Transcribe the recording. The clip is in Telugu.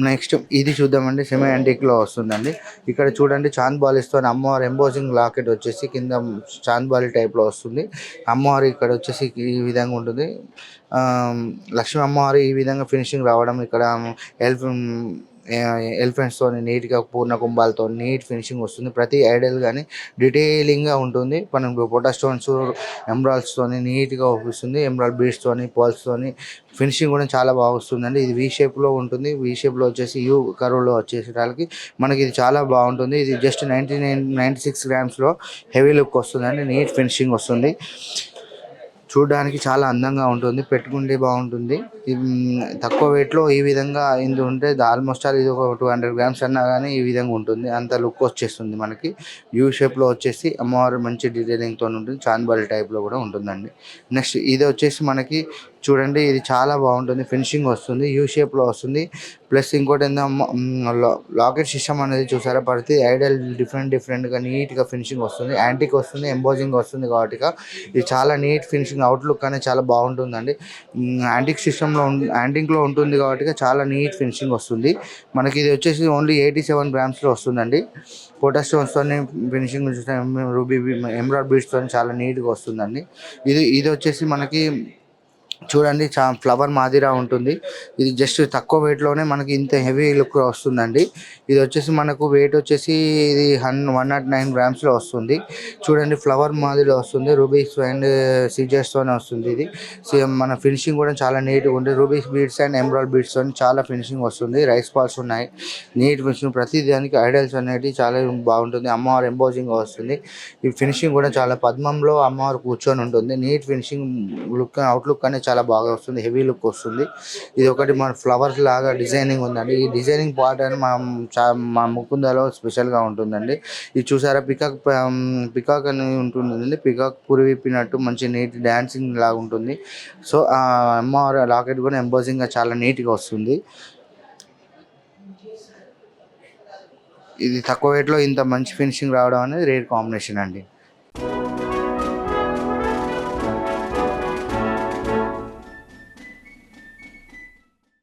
నెక్స్ట్ ఇది చూద్దామండి. సెమీ యాంటిక్లో వస్తుందండి. ఇక్కడ చూడండి చాంద్ బాలిస్తో అమ్మవారి ఎంబోజింగ్ లాకెట్ వచ్చేసి కింద చాంద్ బాలి టైప్లో వస్తుంది. అమ్మవారు ఇక్కడ వచ్చేసి ఈ విధంగా ఉంటుంది. లక్ష్మీ అమ్మవారు ఈ విధంగా ఫినిషింగ్ రావడం, ఇక్కడ ఎలిఫెంట్స్తో నీట్గా పూర్ణ కుంభాలతో నీట్ ఫినిషింగ్ వస్తుంది. ప్రతి ఐడల్ కానీ డీటెయిలింగ్గా ఉంటుంది. మనం పొటా స్టోన్స్ ఎమరాల్డ్స్తో నీట్గా వస్తుంది. ఎమరాల్డ్ బీడ్స్తోని పర్ల్స్తోని ఫినిషింగ్ కూడా చాలా బాగా వస్తుందండి. ఇది వీ షేప్లో ఉంటుంది. వీ షేప్లో వచ్చేసి యూ కర్వ్లో వచ్చేసరికి మనకి ఇది చాలా బాగుంటుంది. ఇది జస్ట్ 96 గ్రామ్స్లో హెవీ లుక్ వస్తుందండి. నీట్ ఫినిషింగ్ వస్తుంది. చూడడానికి చాలా అందంగా ఉంటుంది. పెట్టుకుంటే బాగుంటుంది. తక్కువ వెయిట్లో ఈ విధంగా ఇది ఉంటే ఆల్మోస్ట్ ఇది ఒక 200 గ్రామ్స్ అన్నా కానీ ఈ విధంగా ఉంటుంది. అంత లుక్ వచ్చేస్తుంది మనకి. యూ షేప్లో వచ్చేసి అమ్మవారు మంచి డీటెయిలింగ్తో ఉంటుంది. చాంద్బాలి టైప్లో కూడా ఉంటుందండి. నెక్స్ట్ ఇది వచ్చేసి మనకి చూడండి, ఇది చాలా బాగుంటుంది. ఫినిషింగ్ వస్తుంది. యూ షేప్లో వస్తుంది. ప్లస్ ఇంకోటి ఏంటో లాకెట్ సిస్టమ్ అనేది చూసారా, ప్రతి ఐడల్ డిఫరెంట్గా నీట్గా ఫినిషింగ్ వస్తుంది. యాంటిక్ వస్తుంది, ఎంబోజింగ్ వస్తుంది. కాబట్టి ఇది చాలా నీట్ ఫినిషింగ్ అవుట్లుక్ అనేది చాలా బాగుంటుందండి. యాంటిక్లో ఉంటుంది కాబట్టి చాలా నీట్ ఫినిషింగ్ వస్తుంది. మనకి ఇది వచ్చేసి ఓన్లీ 87 గ్రామ్స్లో వస్తుందండి. పోటా స్టోన్స్తో ఫినిషింగ్ చూస్తే రూబీ ఎమరాల్డ్ బీడ్స్తో చాలా నీట్గా వస్తుందండి. ఇది వచ్చేసి మనకి చూడండి ఫ్లవర్ మాదిరా ఉంటుంది. ఇది జస్ట్ తక్కువ వెయిట్లోనే మనకి ఇంత హెవీ లుక్ వస్తుందండి. ఇది వచ్చేసి మనకు వెయిట్ వచ్చేసి ఇది 109 గ్రామ్స్లో వస్తుంది. చూడండి ఫ్లవర్ మాదిరిలో వస్తుంది. రూబీస్ అండ్ సీజర్స్తోనే వస్తుంది. ఇది మన ఫినిషింగ్ కూడా చాలా నీట్గా ఉంటుంది. రూబీస్ బీడ్స్ అండ్ ఎమరాల్డ్ బీడ్స్తో చాలా ఫినిషింగ్ వస్తుంది. రైస్ బాల్స్ ఉన్నాయి. నీట్ ఫినిషింగ్ ప్రతి దానికి ఐడల్స్ అనేవి చాలా బాగుంటుంది. అమ్మవారు ఎంబోజింగ్ వస్తుంది. ఈ ఫినిషింగ్ కూడా చాలా పద్మంలో అమ్మవారు కూర్చొని ఉంటుంది. నీట్ ఫినిషింగ్ లుక్ అవుట్లుక్ అనేది చాలా బాగా వస్తుంది. హెవీ లుక్ వస్తుంది. ఇది ఒకటి మన ఫ్లవర్స్ లాగా డిజైనింగ్ ఉందండి. ఈ డిజైనింగ్ పార్ట్ అని మా ముకుందలో స్పెషల్గా ఉంటుందండి. ఇది చూసారా, పికాక్ అని ఉంటుందండి. పికాక్ పురివిప్పినట్టు మంచి నీట్ డాన్సింగ్ లాగా ఉంటుంది. సో ఆ అమ్మవారి లాకెట్ కూడా ఎంబోజింగ్గా చాలా నీట్గా వస్తుంది. ఇది తక్కువ వెయిట్లో ఇంత మంచి ఫినిషింగ్ రావడం అనేది రేర్ కాంబినేషన్ అండి.